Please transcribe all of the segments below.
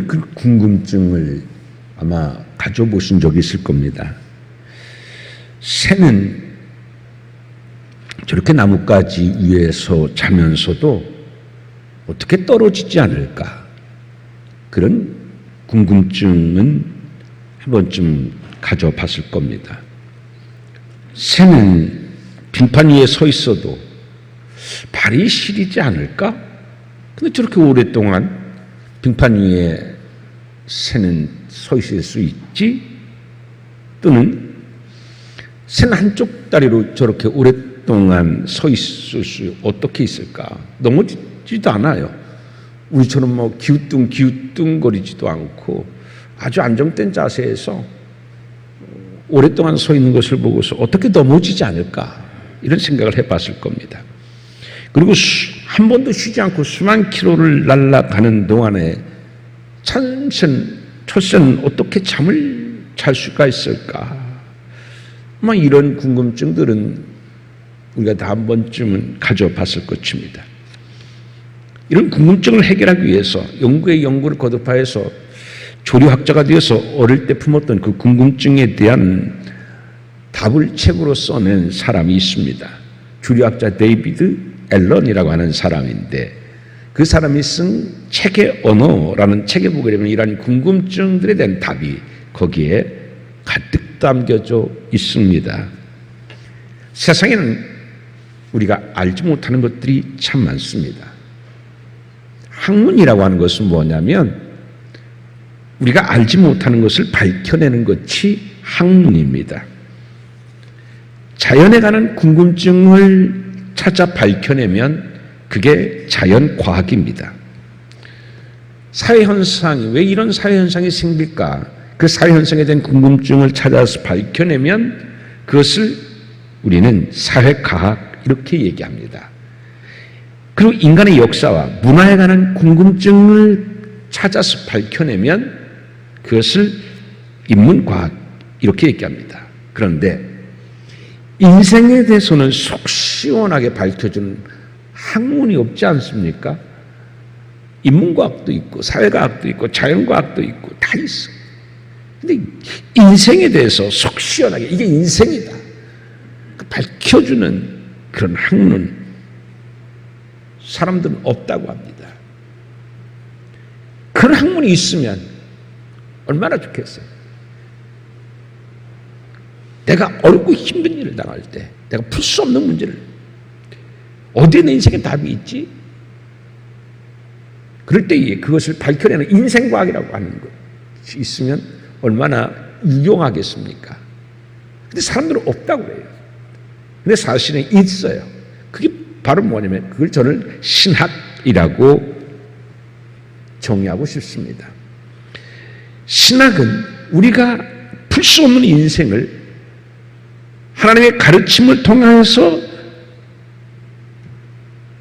여러분들 그 궁금증을 아마 가져보신 적이 있을 겁니다. 새는 저렇게 나뭇가지 위에서 자면서도 어떻게 떨어지지 않을까? 그런 궁금증은 한 번쯤 가져봤을 겁니다. 새는 빙판 위에 서 있어도 발이 시리지 않을까? 근데 저렇게 오랫동안 빙판 위에 새는 서 있을 수 있지? 또는 새는 한쪽 다리로 저렇게 오랫동안 서 있을 수 어떻게 있을까? 넘어지지도 않아요. 우리처럼 뭐 기우뚱거리지도 않고 아주 안정된 자세에서 오랫동안 서 있는 것을 보고서 어떻게 넘어지지 않을까? 이런 생각을 해봤을 겁니다. 그리고 한 번도 쉬지 않고 수만 킬로를 날아가는 동안에 첫새는 어떻게 잠을 잘 수가 있을까? 아마 이런 궁금증들은 우리가 다 한 번쯤은 가져봤을 것입니다. 이런 궁금증을 해결하기 위해서 연구를 거듭하여서 조류학자가 되어서 어릴 때 품었던 그 궁금증에 대한 답을 책으로 써낸 사람이 있습니다. 조류학자 데이비드 앨런이라고 하는 사람인데 그 사람이 쓴 책의 언어라는 책에 보게 되면 이러한 궁금증들에 대한 답이 거기에 가득 담겨져 있습니다. 세상에는 우리가 알지 못하는 것들이 참 많습니다. 학문이라고 하는 것은 뭐냐면 우리가 알지 못하는 것을 밝혀내는 것이 학문입니다. 자연에 관한 궁금증을 찾아 밝혀내면 그게 자연과학입니다. 사회현상이 왜 이런 사회현상이 생길까? 그 사회현상에 대한 궁금증을 찾아서 밝혀내면 그것을 우리는 사회과학 이렇게 얘기합니다. 그리고 인간의 역사와 문화에 관한 궁금증을 찾아서 밝혀내면 그것을 인문과학 이렇게 얘기합니다. 그런데 인생에 대해서는 속 시원하게 밝혀주는 학문이 없지 않습니까? 인문과학도 있고 사회과학도 있고 자연과학도 있고 다 있어. 근데 인생에 대해서 속 시원하게 이게 인생이다 밝혀주는 그런 학문 사람들은 없다고 합니다. 그런 학문이 있으면 얼마나 좋겠어요. 내가 어렵고 힘든 일을 당할 때 내가 풀 수 없는 문제를 어디에 내 인생에 답이 있지? 그럴 때에 그것을 밝혀내는 인생과학이라고 하는 것이 있으면 얼마나 유용하겠습니까? 근데 사람들은 없다고 그래요. 근데 사실은 있어요. 그게 바로 뭐냐면 그걸 저는 신학이라고 정의하고 싶습니다. 신학은 우리가 풀 수 없는 인생을 하나님의 가르침을 통해서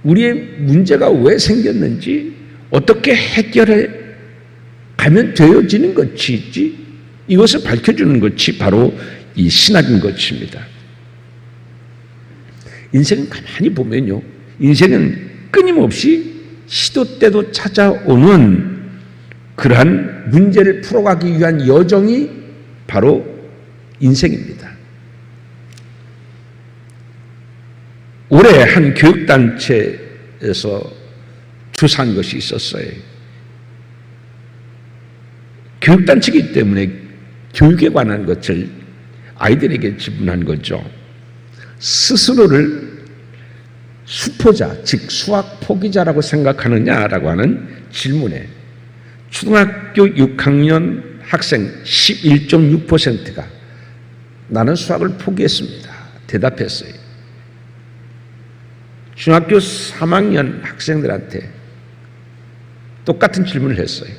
우리의 문제가 왜 생겼는지 어떻게 해결해 가면 되어지는 것이지 이것을 밝혀주는 것이 바로 이 신학인 것입니다. 인생은 가만히 보면요, 인생은 끊임없이 시도 때도 찾아오는 그러한 문제를 풀어가기 위한 여정이 바로 인생입니다. 올해 한 교육단체에서 조사한 것이 있었어요. 교육단체이기 때문에 교육에 관한 것을 아이들에게 지분한 거죠. 스스로를 수포자, 즉 수학 포기자라고 생각하느냐라고 하는 질문에 초등학교 6학년 학생 11.6%가 나는 수학을 포기했습니다. 대답했어요. 중학교 3학년 학생들한테 똑같은 질문을 했어요.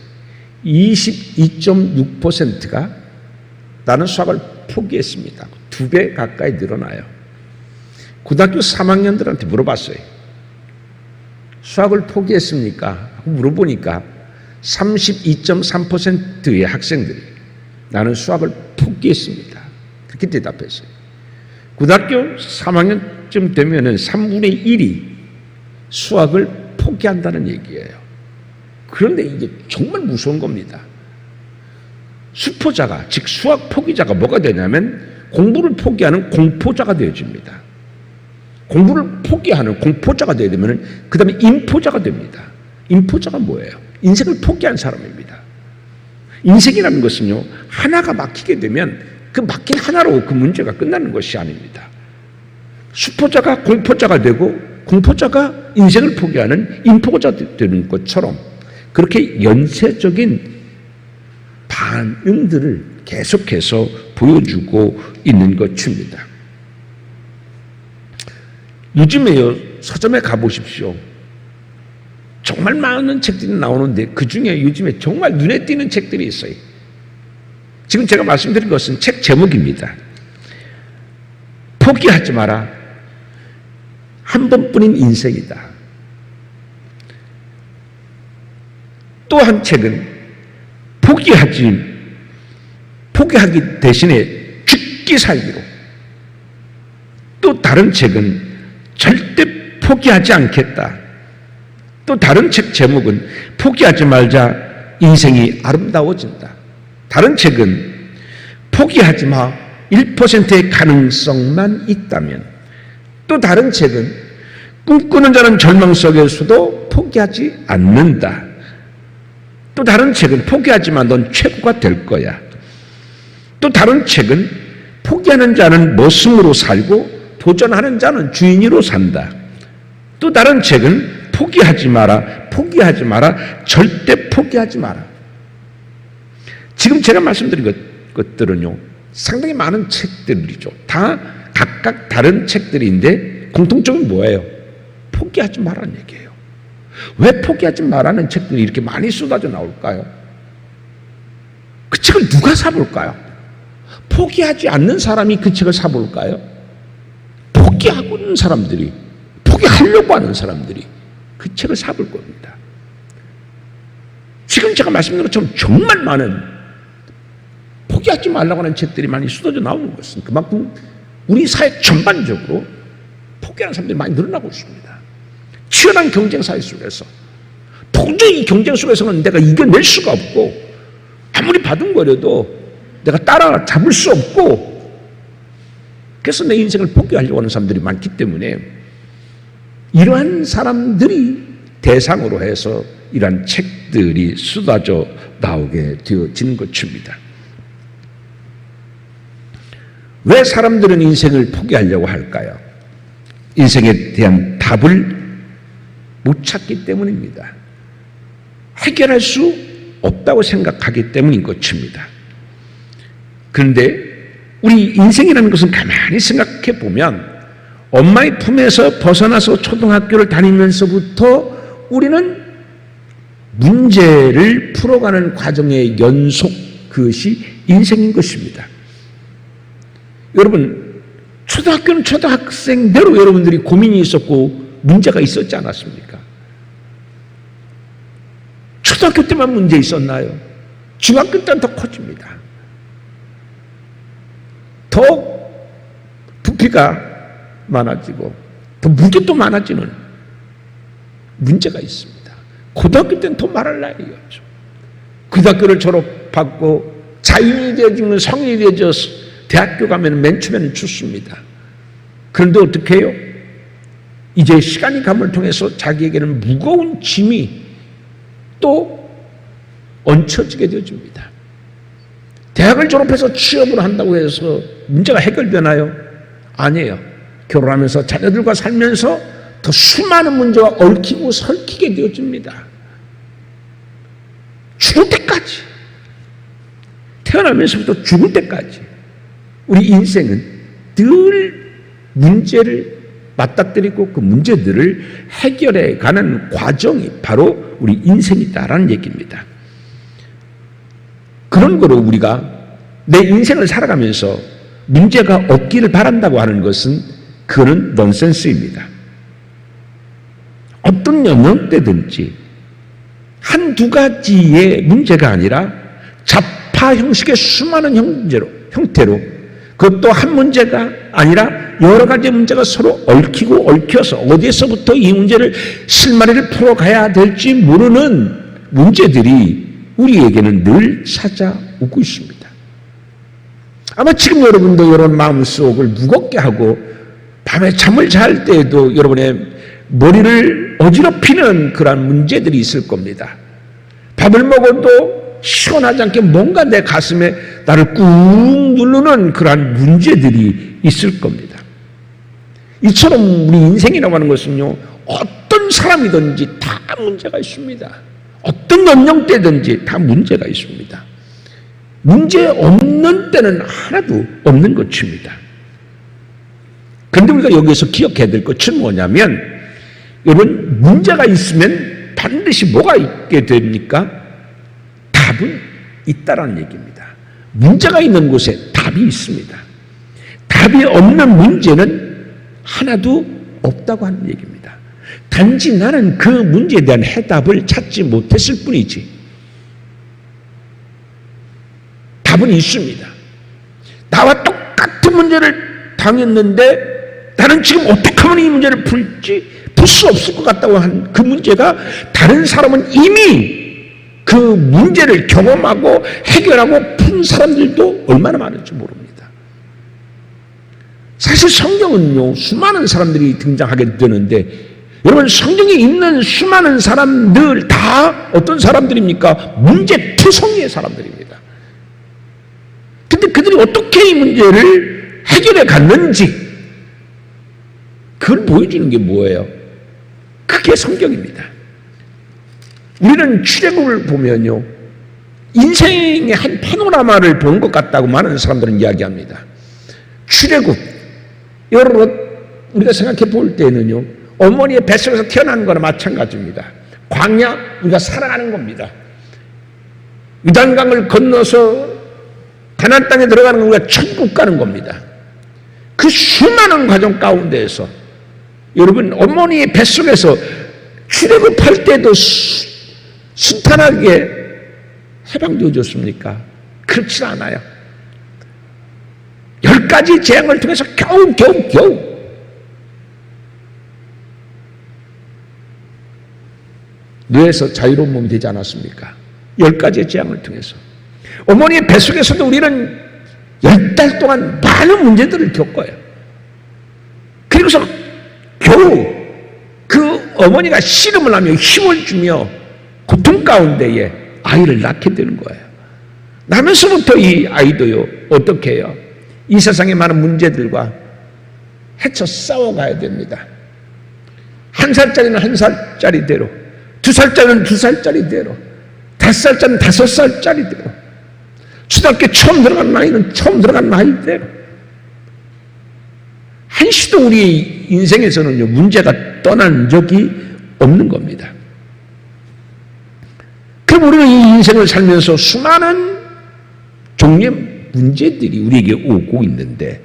22.6%가 나는 수학을 포기했습니다. 2배 가까이 늘어나요. 고등학교 3학년들한테 물어봤어요. 수학을 포기했습니까? 하고 물어보니까 32.3%의 학생들이 나는 수학을 포기했습니다. 그렇게 대답했어요. 고등학교 3학년쯤 되면은 3분의 1이 수학을 포기한다는 얘기예요. 그런데 이게 정말 무서운 겁니다. 수포자가, 즉 수학 포기자가 뭐가 되냐면 공부를 포기하는 공포자가 되어집니다. 공부를 포기하는 공포자가 되게 되면 그 다음에 인포자가 됩니다. 인포자가 뭐예요? 인생을 포기한 사람입니다. 인생이라는 것은요, 하나가 막히게 되면 그 막힌 하나로 그 문제가 끝나는 것이 아닙니다. 수포자가 공포자가 되고 공포자가 인생을 포기하는 인포자가 되는 것처럼 그렇게 연쇄적인 반응들을 계속해서 보여주고 있는 것입니다. 요즘에요, 서점에 가보십시오. 정말 많은 책들이 나오는데 그 중에 요즘에 정말 눈에 띄는 책들이 있어요. 지금 제가 말씀드린 것은 책 제목입니다. 포기하지 마라. 한 번뿐인 인생이다. 또 한 책은 포기하기 대신에 죽기 살기로. 또 다른 책은 절대 포기하지 않겠다. 또 다른 책 제목은 포기하지 말자, 인생이 아름다워진다. 다른 책은 포기하지 마, 1%의 가능성만 있다면. 또 다른 책은 꿈꾸는 자는 절망 속에서도 포기하지 않는다. 또 다른 책은 포기하지 마, 넌 최고가 될 거야. 또 다른 책은 포기하는 자는 머슴으로 살고 도전하는 자는 주인으로 산다. 또 다른 책은 포기하지 마라, 포기하지 마라, 절대 포기하지 마라. 지금 제가 말씀드린 것들은요, 상당히 많은 책들이죠. 다 각각 다른 책들인데 공통점은 뭐예요? 포기하지 말라는 얘기예요. 왜 포기하지 말라는 책들이 이렇게 많이 쏟아져 나올까요? 그 책을 누가 사볼까요? 포기하지 않는 사람이 그 책을 사볼까요? 포기하고 있는 사람들이, 포기하려고 하는 사람들이 그 책을 사볼 겁니다. 지금 제가 말씀드린 것처럼 정말 많은 포기하지 말라고 하는 책들이 많이 쏟아져 나오는 것은 그만큼 우리 사회 전반적으로 포기하는 사람들이 많이 늘어나고 있습니다. 치열한 경쟁 사회 속에서 도저히 이 경쟁 속에서는 내가 이겨낼 수가 없고 아무리 바둥거려도 내가 따라잡을 수 없고 그래서 내 인생을 포기하려고 하는 사람들이 많기 때문에 이러한 사람들이 대상으로 해서 이러한 책들이 쏟아져 나오게 되어지는 것입니다. 왜 사람들은 인생을 포기하려고 할까요? 인생에 대한 답을 못 찾기 때문입니다. 해결할 수 없다고 생각하기 때문인 것입니다. 그런데 우리 인생이라는 것은 가만히 생각해 보면 엄마의 품에서 벗어나서 초등학교를 다니면서부터 우리는 문제를 풀어가는 과정의 연속, 그것이 인생인 것입니다. 여러분, 초등학교는 초등학생대로 여러분들이 고민이 있었고 문제가 있었지 않았습니까? 초등학교 때만 문제 있었나요? 중학교 때는 더 커집니다. 더 부피가 많아지고 더 무게도 많아지는 문제가 있습니다. 고등학교 때는 더 말할 나이였죠. 고등학교를 졸업하고 자유인이 되어지면 성인이 되어져서 대학교 가면 맨 처음에는 춥습니다. 그런데 어떻게 해요? 이제 시간이 감을 통해서 자기에게는 무거운 짐이 또 얹혀지게 되어집니다. 대학을 졸업해서 취업을 한다고 해서 문제가 해결되나요? 아니에요. 결혼하면서 자녀들과 살면서 더 수많은 문제와 얽히고 설키게 되어집니다. 죽을 때까지, 태어나면서부터 죽을 때까지 우리 인생은 늘 문제를 맞닥뜨리고 그 문제들을 해결해 가는 과정이 바로 우리 인생이다라는 얘기입니다. 그런 거로 우리가 내 인생을 살아가면서 문제가 없기를 바란다고 하는 것은 그거는 넌센스입니다. 어떤 영역 때든지 한두 가지의 문제가 아니라 자파 형식의 수많은 형태로 그것도 한 문제가 아니라 여러 가지 문제가 서로 얽히고 얽혀서 어디에서부터 이 문제를 실마리를 풀어가야 될지 모르는 문제들이 우리에게는 늘 찾아오고 있습니다. 아마 지금 여러분도 여러분 마음속을 무겁게 하고 밤에 잠을 잘 때에도 여러분의 머리를 어지럽히는 그러한 문제들이 있을 겁니다. 밥을 먹어도 시원하지 않게 뭔가 내 가슴에 나를 꾹 누르는 그러한 문제들이 있을 겁니다. 이처럼 우리 인생이라고 하는 것은요, 어떤 사람이든지 다 문제가 있습니다. 어떤 연령대든지 다 문제가 있습니다. 문제 없는 때는 하나도 없는 것입니다. 그런데 우리가 여기서 기억해야 될 것은 뭐냐면, 여러분, 문제가 있으면 반드시 뭐가 있게 됩니까? 답은 있다라는 얘기입니다. 문제가 있는 곳에 답이 있습니다. 답이 없는 문제는 하나도 없다고 하는 얘기입니다. 단지 나는 그 문제에 대한 해답을 찾지 못했을 뿐이지 답은 있습니다. 나와 똑같은 문제를 당했는데 나는 지금 어떻게 하면 이 문제를 풀 수 없을 것 같다고 한 그 문제가 다른 사람은 이미 그 문제를 경험하고 해결하고 푼 사람들도 얼마나 많을지 모릅니다. 사실 성경은요, 수많은 사람들이 등장하게 되는데, 여러분, 성경에 있는 수많은 사람들 다 어떤 사람들입니까? 문제투성이의 사람들입니다. 근데 그들이 어떻게 이 문제를 해결해 갔는지 그걸 보여주는 게 뭐예요? 그게 성경입니다. 우리는 출애굽을 보면요, 인생의 한 파노라마를 본 것 같다고 많은 사람들은 이야기합니다. 출애굽, 여러분, 우리가 생각해 볼 때는요, 어머니의 뱃속에서 태어나는 거나 마찬가지입니다. 광야, 우리가 살아가는 겁니다. 요단강을 건너서 가나안 땅에 들어가는 건 우리가 천국 가는 겁니다. 그 수많은 과정 가운데에서 여러분, 어머니의 뱃속에서 출애굽할 때도 순탄하게 해방되어졌습니까? 그렇지 않아요. 10가지 재앙을 통해서 겨우 뇌에서 자유로운 몸이 되지 않았습니까? 10가지의 재앙을 통해서. 어머니의 뱃속에서도 우리는 10달 동안 많은 문제들을 겪어요. 그리고서 겨우 그 어머니가 씨름을 하며 힘을 주며 고통 가운데에 아이를 낳게 되는 거예요. 나면서부터 이 아이도요, 어떻게 해요? 이 세상의 많은 문제들과 헤쳐 싸워가야 됩니다. 1살짜리는 1살짜리대로, 2살짜리는 2살짜리대로, 5살짜리는 5살짜리대로, 초등학교 처음 들어간 나이는 처음 들어간 나이대로. 한시도 우리 인생에서는요, 문제가 떠난 적이 없는 겁니다. 그럼 우리는 이 인생을 살면서 수많은 종류의 문제들이 우리에게 오고 있는데,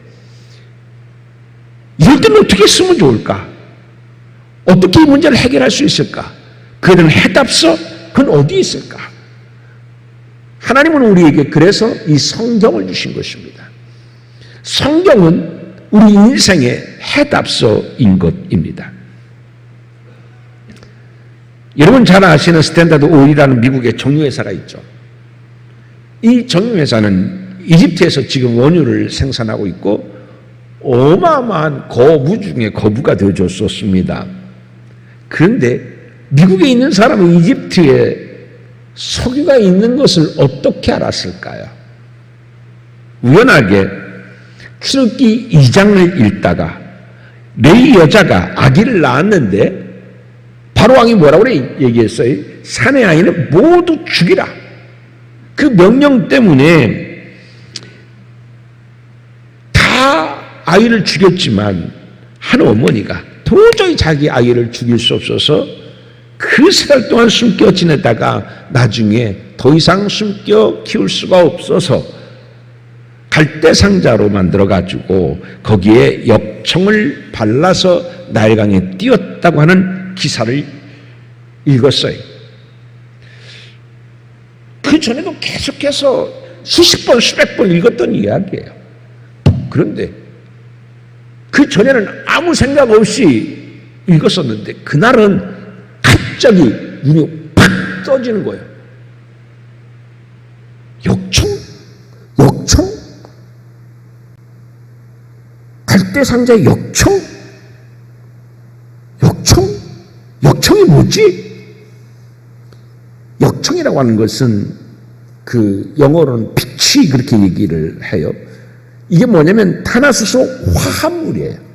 이럴 때는 어떻게 쓰면 좋을까? 어떻게 이 문제를 해결할 수 있을까? 그에 대한 해답서, 그건 어디에 있을까? 하나님은 우리에게 그래서 이 성경을 주신 것입니다. 성경은 우리 인생의 해답서인 것입니다. 여러분 잘 아시는 스탠다드 오일이라는 미국의 정유회사가 있죠. 이 정유회사는 이집트에서 지금 원유를 생산하고 있고 어마어마한 거부 중에 거부가 되어줬었습니다. 그런데 미국에 있는 사람은 이집트에 석유가 있는 것을 어떻게 알았을까요? 우연하게 출애굽기 2장을 읽다가 레위 여자가 아기를 낳았는데 바로 왕이 뭐라고 얘기했어요? 산의 아이는 모두 죽이라. 그 명령 때문에 다 아이를 죽였지만 한 어머니가 도저히 자기 아이를 죽일 수 없어서 그 3달 동안 숨겨 지내다가 나중에 더 이상 숨겨 키울 수가 없어서 갈대 상자로 만들어가지고 거기에 엽청을 발라서 나일강에 띄웠다고 하는 기사를 읽었어요. 그 전에도 계속해서 수십 번, 수백 번 읽었던 이야기예요. 그런데 그 전에는 아무 생각 없이 읽었었는데 그날은 갑자기 눈이 팍 떠지는 거예요. 역청? 역청? 갈대상자의 역청? 역청? 역청이 뭐지? 역청이라고 하는 것은 그 영어로는 빛이 그렇게 얘기를 해요. 이게 뭐냐면 탄화수소 화합물이에요.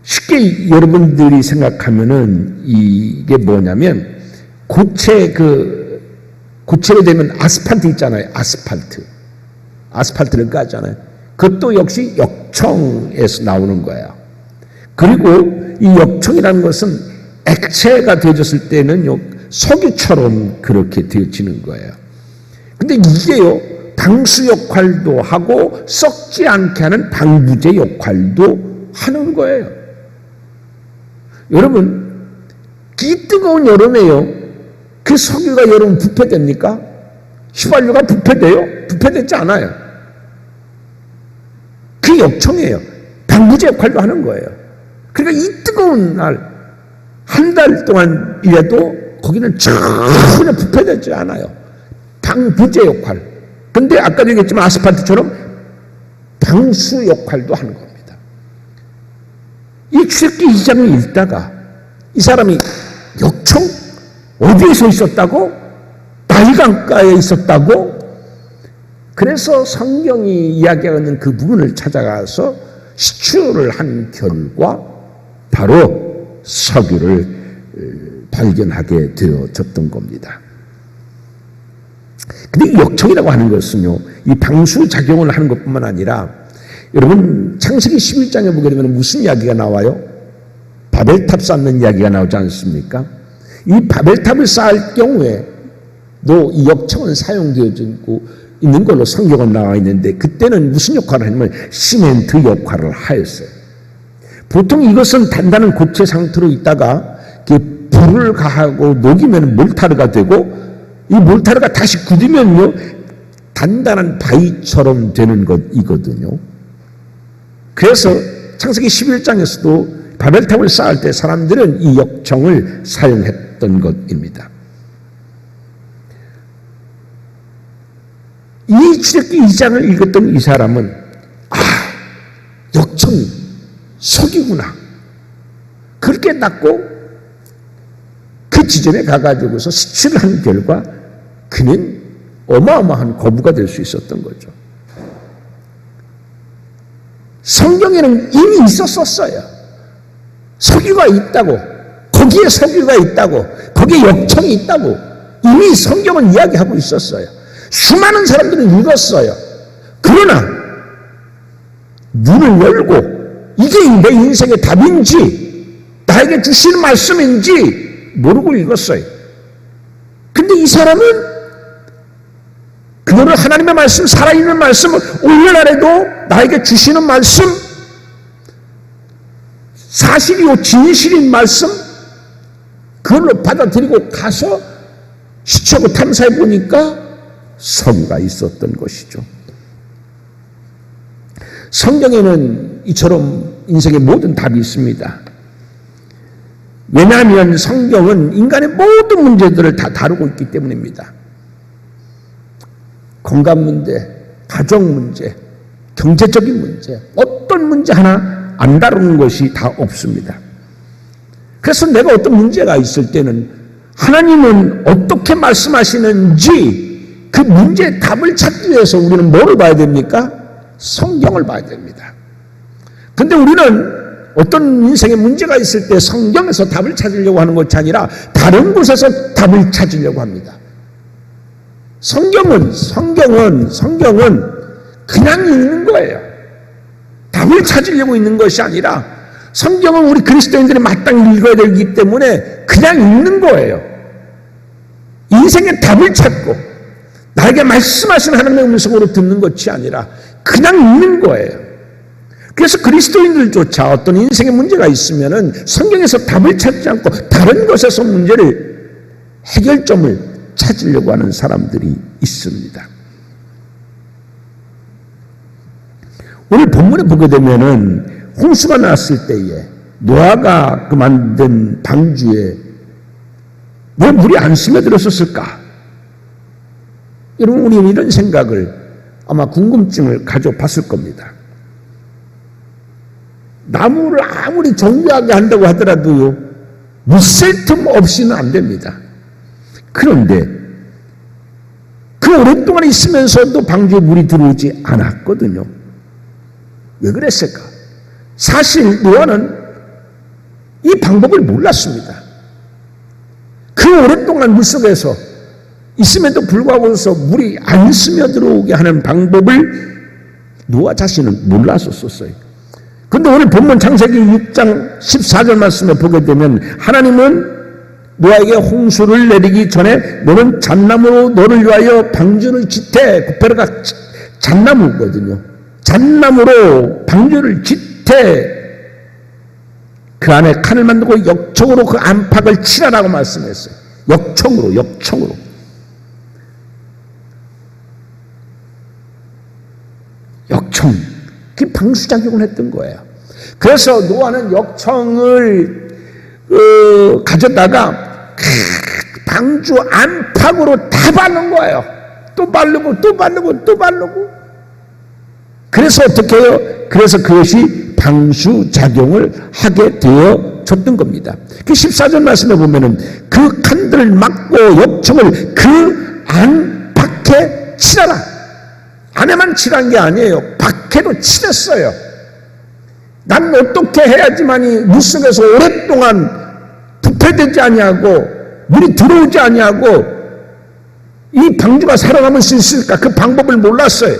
쉽게 여러분들이 생각하면은 이게 뭐냐면 고체가 되면 아스팔트 있잖아요. 아스팔트를 까잖아요. 그것도 역시 역청에서 나오는 거예요. 그리고 이 역청이라는 것은 액체가 되어졌을 때는 석유처럼 그렇게 되어지는 거예요. 근데 이게요, 방수 역할도 하고 썩지 않게 하는 방부제 역할도 하는 거예요. 여러분, 이 뜨거운 여름에요, 그 석유가 여러분 부패됩니까? 휘발유가 부패돼요? 부패되지 않아요. 그 역청이에요. 방부제 역할도 하는 거예요. 그러니까 이 뜨거운 날, 한 달 동안 일해도 거기는 전혀 부패되지 않아요. 방부제 역할. 근데 아까 얘기했지만 아스팔트처럼 방수 역할도 하는 겁니다. 이 출애굽기 2장을 읽다가 이 사람이 역청? 어디에서 있었다고? 나일강가에 있었다고? 그래서 성경이 이야기하는 그 부분을 찾아가서 시추를 한 결과 바로 석유를 발견하게 되어졌던 겁니다. 근데 이 역청이라고 하는 것은요, 이 방수 작용을 하는 것뿐만 아니라 여러분 창세기 11장에 보게 되면 무슨 이야기가 나와요? 바벨탑 쌓는 이야기가 나오지 않습니까? 이 바벨탑을 쌓을 경우에도 이 역청은 사용되어지고 있는 걸로 성경은 나와 있는데, 그때는 무슨 역할을 하냐면 시멘트 역할을 하였어요. 보통 이것은 단단한 고체 상태로 있다가 불을 가하고 녹이면 몰타르가 되고, 이 몰타르가 다시 굳으면요 단단한 바위처럼 되는 것이거든요. 그래서 창세기 11장에서도 바벨탑을 쌓을 때 사람들은 이 역청을 사용했던 것입니다. 이 출애굽기 2장을 읽었던 이 사람은 역청이 석유구나 그렇게 닦고 그 지점에 가가지고서 시추를 한 결과 그는 어마어마한 거부가 될 수 있었던 거죠. 성경에는 이미 있었어요. 석유가 있다고, 거기에 석유가 있다고, 거기에 역청이 있다고 이미 성경은 이야기하고 있었어요. 수많은 사람들은 읽었어요. 그러나 눈을 열고 이게 내 인생의 답인지 나에게 주시는 말씀인지 모르고 읽었어요. 근데 이 사람은 그거를 하나님의 말씀, 살아있는 말씀을 오늘날에도 나에게 주시는 말씀, 사실이요 진실인 말씀, 그걸로 받아들이고 가서 시추하고 탐사해 보니까 석유가 있었던 것이죠. 성경에는 이처럼 인생의 모든 답이 있습니다. 왜냐하면 성경은 인간의 모든 문제들을 다 다루고 있기 때문입니다. 건강 문제, 가정 문제, 경제적인 문제, 어떤 문제 하나 안 다루는 것이 다 없습니다. 그래서 내가 어떤 문제가 있을 때는 하나님은 어떻게 말씀하시는지 그 문제의 답을 찾기 위해서 우리는 뭐를 봐야 됩니까? 성경을 봐야 됩니다. 근데 우리는 어떤 인생의 문제가 있을 때 성경에서 답을 찾으려고 하는 것이 아니라 다른 곳에서 답을 찾으려고 합니다. 성경은 그냥 읽는 거예요. 답을 찾으려고 읽는 것이 아니라 성경은 우리 그리스도인들이 마땅히 읽어야 되기 때문에 그냥 읽는 거예요. 인생의 답을 찾고 나에게 말씀하신 하나님의 음성으로 듣는 것이 아니라 그냥 읽는 거예요. 그래서 그리스도인들조차 어떤 인생의 문제가 있으면은 성경에서 답을 찾지 않고 다른 것에서 문제를 해결점을 찾으려고 하는 사람들이 있습니다. 오늘 본문에 보게 되면은 홍수가 났을 때에 노아가 그 만든 방주에 왜 물이 안 스며들었을까? 여러분, 우리는 이런 생각을 아마 궁금증을 가져봤을 겁니다. 나무를 아무리 정교하게 한다고 하더라도요, 물샐 틈 없이는 안 됩니다. 그런데 그 오랫동안 있으면서도 방주에 물이 들어오지 않았거든요. 왜 그랬을까? 사실 노아는 이 방법을 몰랐습니다. 그 오랫동안 물속에서 있음에도 불구하고서 물이 안 스며들어오게 하는 방법을 노아 자신은 몰랐었어요. 그런데 오늘 본문 창세기 6장 14절 말씀에 보게 되면 하나님은 노아에게 홍수를 내리기 전에 너는 잣나무로 너를 위하여 방주를 짓되, 구페르가 잣나무거든요. 잣나무로 방주를 짓되 그 안에 칸을 만들고 역청으로 그 안팎을 칠하라고 말씀했어요. 역청으로. 역청. 그게 방수작용을 했던 거예요. 그래서 노아는 역청을 가져다가 방주 안팎으로 다 바른 거예요. 또 바르고. 그래서 어떻게 해요? 그래서 그것이 방수작용을 하게 되어졌던 겁니다. 그 14절 말씀에 보면은 그 칸들을 막고 역청을 그 안팎에 칠하라. 안에만 칠한 게 아니에요. 밖에도 칠했어요. 난 어떻게 해야지만이 물속에서 오랫동안 부패되지 아니하고 물이 들어오지 아니하고 이 방주가 살아남을 수 있을까? 그 방법을 몰랐어요.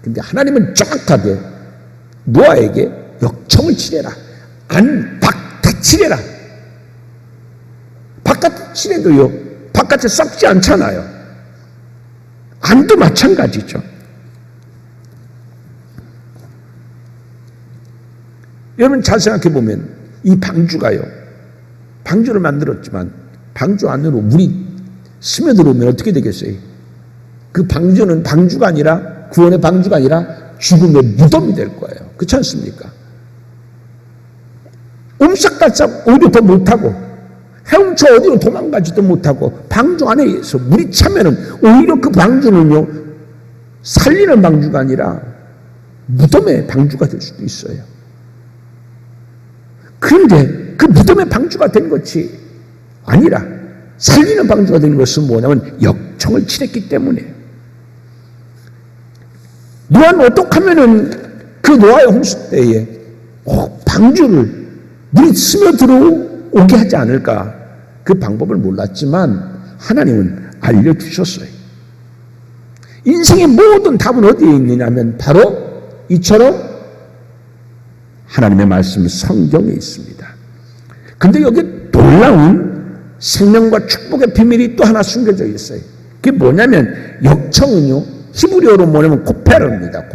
근데 하나님은 정확하게 노아에게 역청을 칠해라. 안, 밖 다 칠해라. 바깥 칠해도요, 바깥에 썩지 않잖아요. 안도 마찬가지죠. 여러분 잘 생각해 보면 이 방주가요, 방주를 만들었지만 방주 안으로 물이 스며들어오면 어떻게 되겠어요? 그 방주는 방주가 아니라, 구원의 방주가 아니라 죽음의 무덤이 될 거예요. 그렇지 않습니까? 옴짝달싹 오히려 더 못하고 헤엄쳐 어디로 도망가지도 못하고 방주 안에서 물이 차면은 오히려 그 방주는요, 살리는 방주가 아니라 무덤의 방주가 될 수도 있어요. 그런데 그 무덤의 방주가 된 것이 아니라 살리는 방주가 된 것은 뭐냐면 역청을 칠했기 때문에. 노아는 어떻게 하면은 그 노아의 홍수 때에 방주를 물이 스며들어오게 하지 않을까? 그 방법을 몰랐지만 하나님은 알려주셨어요. 인생의 모든 답은 어디에 있느냐면 바로 이처럼 하나님의 말씀 성경에 있습니다. 근데 여기 놀라운 생명과 축복의 비밀이 또 하나 숨겨져 있어요. 그게 뭐냐면 역청은요, 히브리어로 뭐냐면 코페르입니다.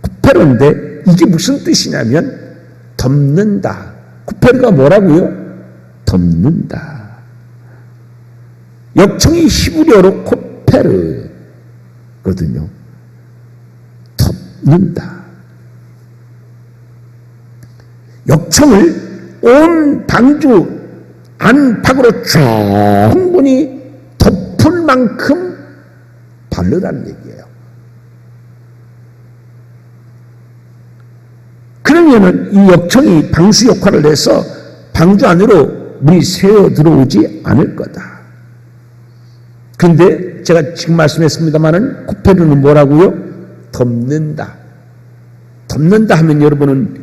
코페르인데 이게 무슨 뜻이냐면 덮는다. 코페르가 뭐라고요? 덮는다. 역청이 히브리어로 코페르거든요. 덮는다. 역청을 온 방주 안팎으로 충분히 덮을 만큼 바르라는 얘기예요. 그러면은 이 역청이 방수 역할을 해서 방주 안으로 물이 새어 들어오지 않을 거다. 근데 제가 지금 말씀했습니다만은 코페르는 뭐라고요? 덮는다. 덮는다 하면 여러분은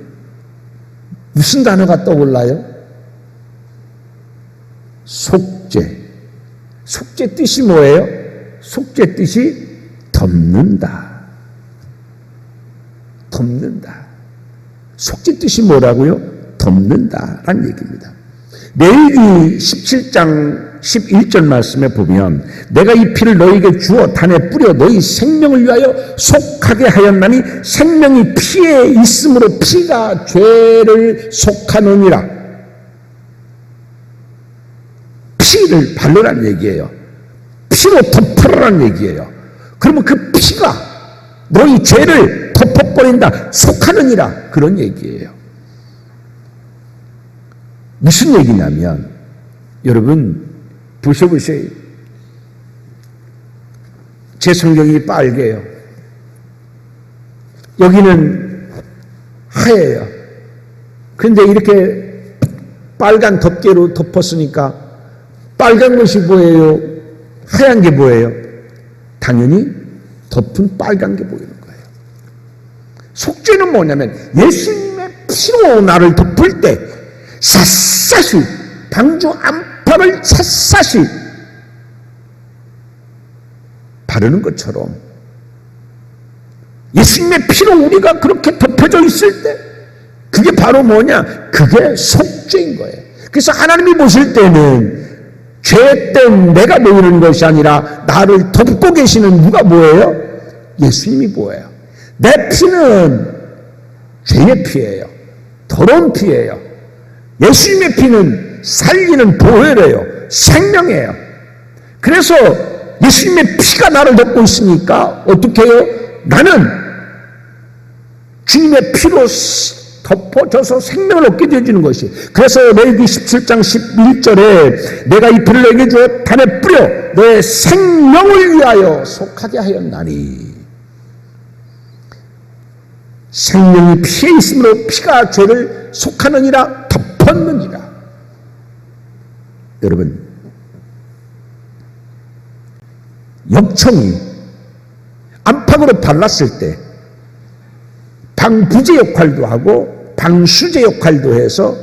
무슨 단어가 떠올라요? 속죄. 속죄 뜻이 뭐예요? 속죄 뜻이 덮는다. 덮는다. 속죄 뜻이 뭐라고요? 덮는다라는 얘기입니다. 레위기 17장 11절 말씀에 보면 내가 이 피를 너희에게 주어 단에 뿌려 너희 생명을 위하여 속하게 하였나니 생명이 피에 있으므로 피가 죄를 속하느니라. 피를 바르라는 얘기예요. 피로 덮으라는 얘기예요. 그러면 그 피가 너희 죄를 덮어버린다. 속하느니라. 그런 얘기예요. 무슨 얘기냐면 여러분 보셔보세요. 제 성경이 빨개요. 여기는 하얘요. 그런데 이렇게 빨간 덮개로 덮었으니까 빨간 것이 뭐예요? 하얀 게 뭐예요? 당연히 덮은 빨간 게 보이는 거예요. 속죄는 뭐냐면 예수님의 피로 나를 덮을 때 샅샅이 방주 안팎을 샅샅이 바르는 것처럼 예수님의 피로 우리가 그렇게 덮여져 있을 때 그게 바로 뭐냐? 그게 속죄인 거예요. 그래서 하나님이 보실 때는 죄된 내가 보이는 것이 아니라 나를 덮고 계시는 누가 뭐예요? 예수님이 보여요. 내 피는 죄의 피예요. 더러운 피예요. 예수님의 피는 살리는 보혈이에요. 생명이에요. 그래서 예수님의 피가 나를 덮고 있으니까 어떻게 해요? 나는 주님의 피로 덮어져서 생명을 얻게 되어지는 것이. 그래서 레위기 17장 11절에 내가 이 피를 내게 주어 단에 뿌려 내 생명을 위하여 속하게 하였나니. 생명이 피에 있으므로 피가 죄를 속하느니라 덮었느니라. 여러분, 역청이 안팎으로 발랐을 때 방부제 역할도 하고 방수제 역할도 해서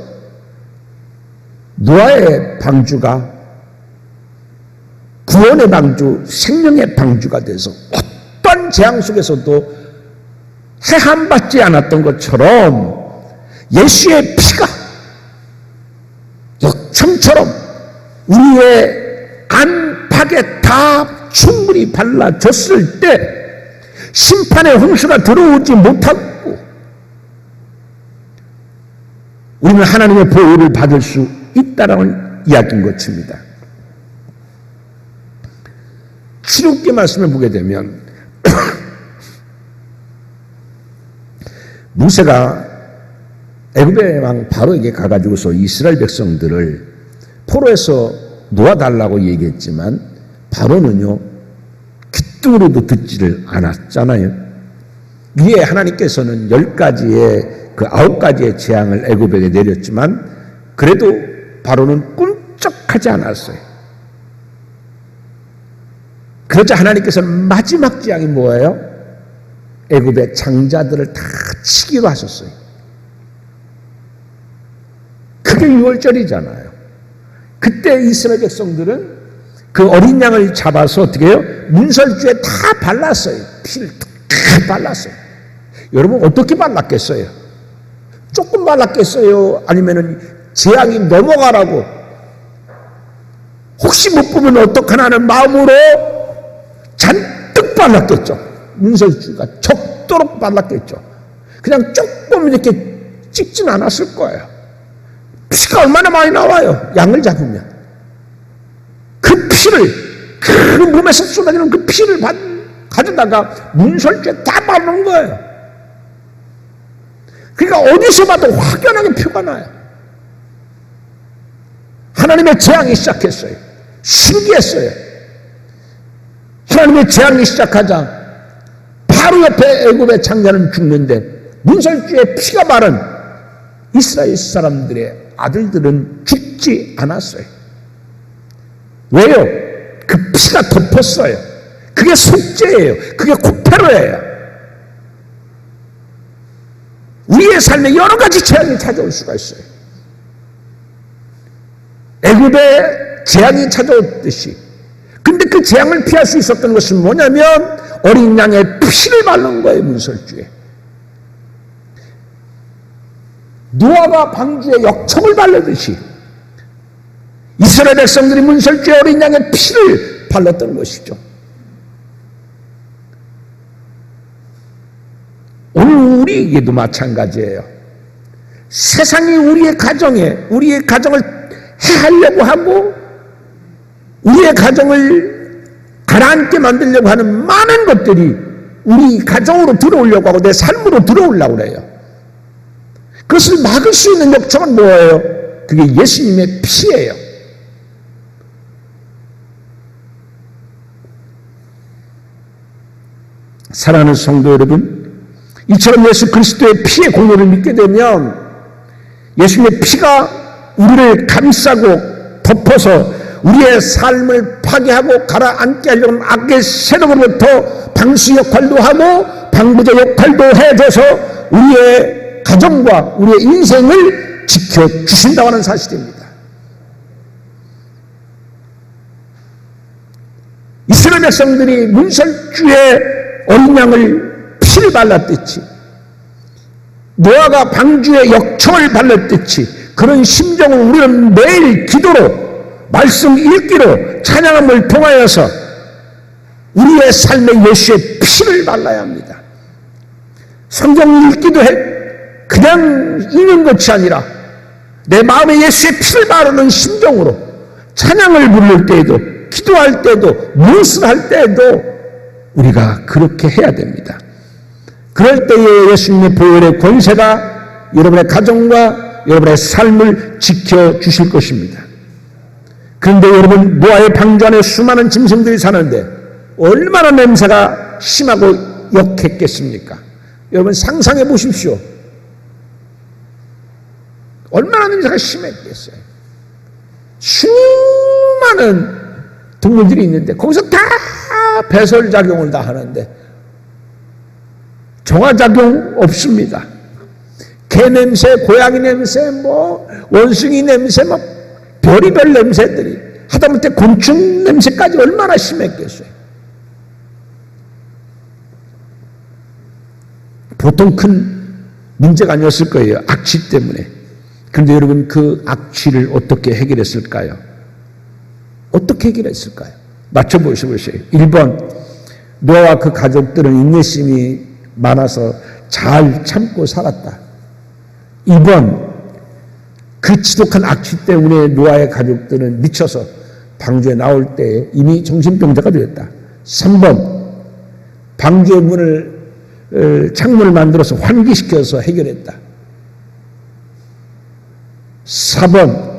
노아의 방주가 구원의 방주, 생명의 방주가 돼서 어떤 재앙 속에서도 해함받지 않았던 것처럼 예수의 피가 역청처럼 우리의 안팎에 다 충분히 발라졌을 때 심판의 홍수가 들어오지 못하고 우리는 하나님의 보호를 받을 수 있다라는 이야기인 것입니다. 출애굽기 말씀을 보게 되면 모세가 애굽의 왕 바로에게 가가지고서 이스라엘 백성들을 포로에서 놓아달라고 얘기했지만 바로는요 귀뚱으로도 듣지를 않았잖아요. 위에 하나님께서는 10가지의 그 9가지의 재앙을 애굽에게 내렸지만 그래도 바로는 꿈쩍하지 않았어요. 그러자 하나님께서는 마지막 재앙이 뭐예요? 애굽의 장자들을 다 치기로 하셨어요. 그게 6월절이잖아요. 그때 이스라엘 백성들은 그 어린 양을 잡아서 어떻게 해요? 문설주에 다 발랐어요. 피를 다 발랐어요. 여러분 어떻게 발랐겠어요? 조금 발랐겠어요? 아니면은 재앙이 넘어가라고 혹시 못 보면 어떡하나는 마음으로 잔뜩 발랐겠죠. 문설주가 적도록 발랐겠죠. 그냥 조금 이렇게 찍진 않았을 거예요. 피가 얼마나 많이 나와요. 양을 잡으면 그 피를 그 몸에서 쏟아지는 그 피를 가져다가 문설주에 다 바르는 거예요. 그러니까 어디서 봐도 확연하게 표가 나요. 하나님의 재앙이 시작했어요. 신기했어요. 하나님의 재앙이 시작하자 바로 옆에 애굽의 장자는 죽는데 문설주에 피가 바른 이스라엘 사람들의 아들들은 죽지 않았어요. 왜요? 그 피가 덮었어요. 그게 속죄예요. 그게 구패로예요. 우리의 삶에 여러 가지 재앙이 찾아올 수가 있어요. 애굽의 재앙이 찾아왔듯이. 근데 그 재앙을 피할 수 있었던 것은 뭐냐면 어린 양의 피를 바른 거예요. 문설주에. 노아가 방주에 역청을 바르듯이 이스라엘 백성들이 문설주에 어린 양의 피를 발랐던 것이죠. 오늘 우리에게도 마찬가지예요. 세상이 우리의 가정을 해하려고 하고 우리의 가정을 가라앉게 만들려고 하는 많은 것들이 우리 가정으로 들어오려고 하고 내 삶으로 들어오려고 그래요. 그것을 막을 수 있는 역청은 뭐예요? 그게 예수님의 피예요. 사랑하는 성도 여러분, 이처럼 예수 그리스도의 피의 공로를 믿게 되면 예수님의 피가 우리를 감싸고 덮어서 우리의 삶을 파괴하고 가라앉게 하려는 악의 세력으로부터 방수 역할도 하고 방부제 역할도 해줘서 우리의 가정과 우리의 인생을 지켜주신다고 하는 사실입니다. 이스라엘 백성들이 문설주에 어린 양을 피를 발랐듯이 노아가 방주에 역청을 발랐듯이 그런 심정을 우리는 매일 기도로 말씀 읽기로 찬양함을 통하여서 우리의 삶에 예수의 피를 발라야 합니다. 성경 읽기도 그냥 읽는 것이 아니라 내 마음에 예수의 피를 바르는 심정으로 찬양을 부를 때에도 기도할 때도 무엇을 할 때에도 우리가 그렇게 해야 됩니다. 그럴 때에 예수님의 보혈의 권세가 여러분의 가정과 여러분의 삶을 지켜주실 것입니다. 그런데 여러분, 노아의 방주 안에 수많은 짐승들이 사는데 얼마나 냄새가 심하고 역했겠습니까? 여러분 상상해 보십시오. 얼마나 냄새가 심했겠어요. 수많은 동물들이 있는데 거기서 다 배설작용을 다 하는데 정화작용 없습니다. 개 냄새, 고양이 냄새, 원숭이 냄새, 별의별 냄새들이 하다못해 곤충 냄새까지 얼마나 심했겠어요. 보통 큰 문제가 아니었을 거예요. 악취 때문에. 그런데 여러분, 그 악취를 어떻게 해결했을까요? 어떻게 해결했을까요? 맞춰보시보세요. 1번, 노아와 그 가족들은 인내심이 많아서 잘 참고 살았다. 2번, 그 지독한 악취 때문에 노아의 가족들은 미쳐서 방주에 나올 때 이미 정신병자가 되었다. 3번, 방주의 창문을 만들어서 환기시켜서 해결했다. 4번,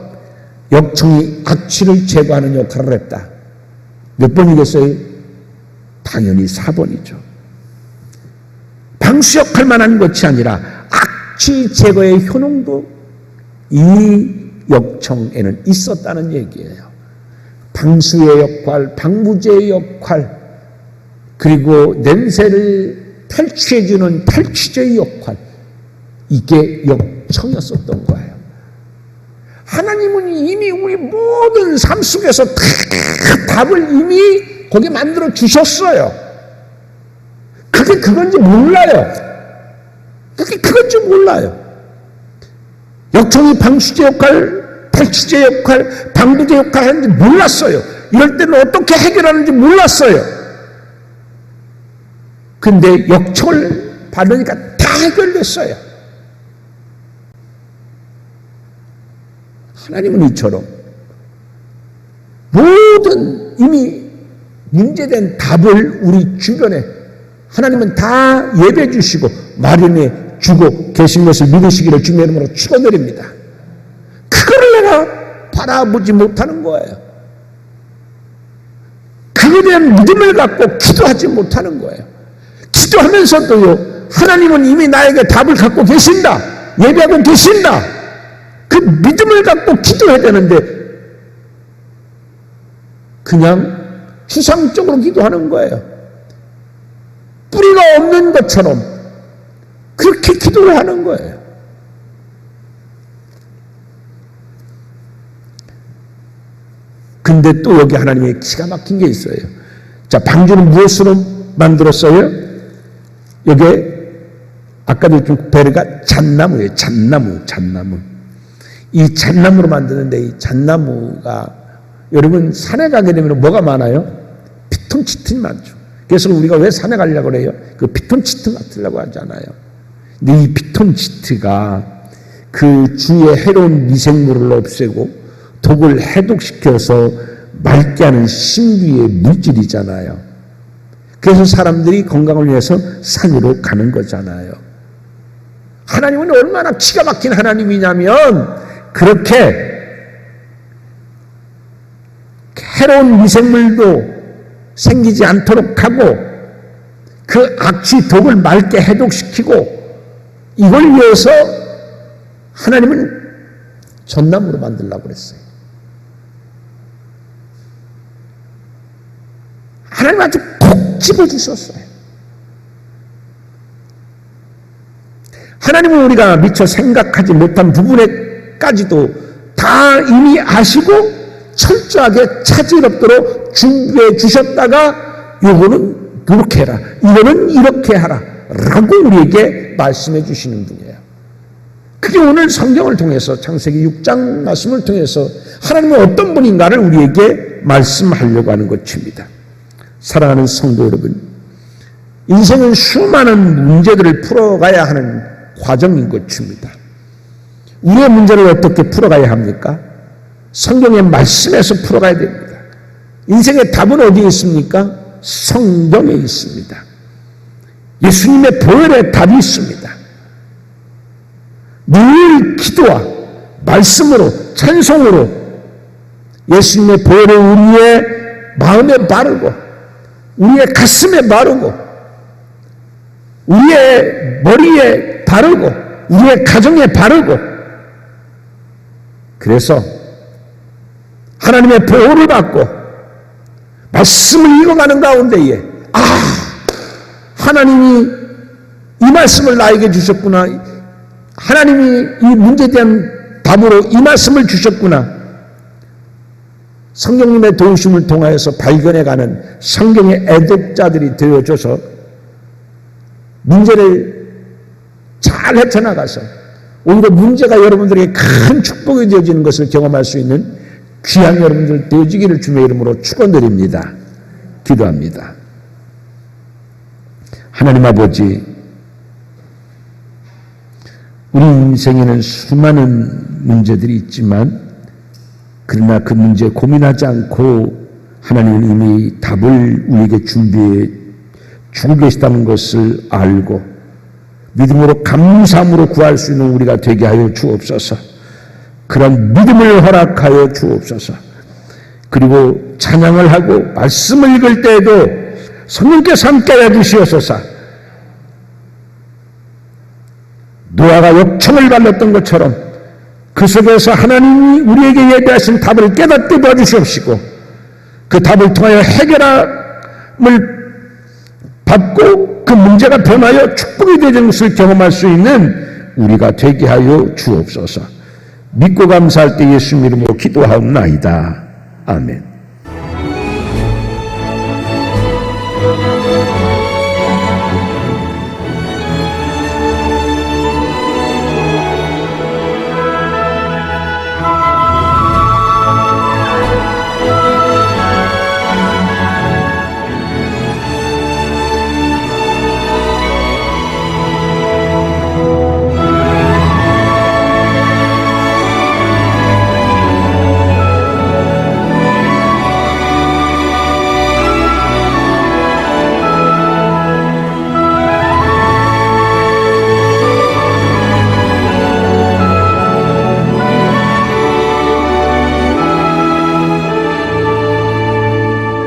역청이 악취를 제거하는 역할을 했다. 몇 번이겠어요? 당연히 4번이죠. 방수 역할만 한 것이 아니라 악취 제거의 효능도 이 역청에는 있었다는 얘기예요. 방수의 역할, 방부제의 역할, 그리고 냄새를 탈취해주는 탈취제의 역할, 이게 역청이었었던 거예요. 하나님은 이미 우리 모든 삶 속에서 다 답을 이미 거기 만들어 주셨어요. 그게 그건지 몰라요. 그게 그건지 몰라요. 역청이 방수제 역할, 탈취제 역할, 방부제 역할 하는지 몰랐어요. 이럴 때는 어떻게 해결하는지 몰랐어요. 근데 역청을 받으니까 다 해결됐어요. 하나님은 이처럼 모든 이미 문제된 답을 우리 주변에 하나님은 다 예배해 주시고 마련해 주고 계신 것을 믿으시기를 주님의 이름으로 축원드립니다. 그거를 내가 바라보지 못하는 거예요. 그에 대한 믿음을 갖고 기도하지 못하는 거예요. 기도하면서도요, 하나님은 이미 나에게 답을 갖고 계신다, 예배하고 계신다, 그 믿음을 갖고 기도해야 되는데 그냥 추상적으로 기도하는 거예요. 뿌리가 없는 것처럼 그렇게 기도를 하는 거예요. 근데 또 여기 하나님의 기가 막힌 게 있어요. 자, 방주는 무엇으로 만들었어요? 여기에 아까도 좀 베르가 잣나무예요. 잣나무. 이 잣나무로 만드는데 이 잣나무가 여러분 산에 가게 되면 뭐가 많아요? 피톤치드가 많죠. 그래서 우리가 왜 산에 가려고 그래요? 그 피톤치드 맡으려고 하잖아요. 근데 이 피톤치드가 그 주위의 해로운 미생물을 없애고 독을 해독시켜서 맑게 하는 신비의 물질이잖아요. 그래서 사람들이 건강을 위해서 산으로 가는 거잖아요. 하나님은 얼마나 기가 막힌 하나님이냐면 그렇게 해로운 미생물도 생기지 않도록 하고 그 악취 독을 맑게 해독시키고 이걸 위해서 하나님은 전나무로 만들려고 그랬어요. 하나님 아주 콕 집어주셨어요. 하나님은 우리가 미처 생각하지 못한 부분에까지도 다 이미 아시고 철저하게 차질 없도록 준비해 주셨다가 요거는 이렇게 해라, 이거는 이렇게 하라 라고 우리에게 말씀해 주시는 분이에요. 그게 오늘 성경을 통해서 창세기 6장 말씀을 통해서 하나님은 어떤 분인가를 우리에게 말씀하려고 하는 것입니다. 사랑하는 성도 여러분, 인생은 수많은 문제들을 풀어가야 하는 과정인 것입니다. 우리의 문제를 어떻게 풀어가야 합니까? 성경의 말씀에서 풀어가야 됩니다. 인생의 답은 어디에 있습니까? 성경에 있습니다. 예수님의 보혈에 답이 있습니다. 늘 기도와 말씀으로 찬송으로 예수님의 보혈을 우리의 마음에 바르고 우리의 가슴에 바르고 우리의 머리에 바르고 우리의 가정에 바르고 그래서 하나님의 보호를 받고 말씀을 읽어가는 가운데에 하나님이 이 말씀을 나에게 주셨구나, 하나님이 이 문제에 대한 답으로 이 말씀을 주셨구나, 성령님의 도우심을 통하여서 발견해가는 성경의 애독자들이 되어줘서 문제를 잘 헤쳐나가서 오히려 문제가 여러분들에게 큰 축복이 되어지는 것을 경험할 수 있는 귀한 여러분들 되어지기를 주님의 이름으로 축원드립니다. 기도합니다. 하나님 아버지, 우리 인생에는 수많은 문제들이 있지만 그러나 그 문제에 고민하지 않고 하나님은 이미 답을 우리에게 준비해 주고 계시다는 것을 알고 믿음으로 감사함으로 구할 수 있는 우리가 되게 하여 주옵소서. 그런 믿음을 허락하여 주옵소서. 그리고 찬양을 하고 말씀을 읽을 때에도 성령께서 함께하여 주시옵소서. 노아가 역청을 받았던 것처럼 그 속에서 하나님이 우리에게 예비하신 답을 깨닫게 도와주시옵시고 그 답을 통하여 해결함을 받고 그 문제가 변하여 축복이 되는 것을 경험할 수 있는 우리가 되게 하여 주옵소서. 믿고 감사할 때 예수님 이름으로 기도하옵나이다. 아멘.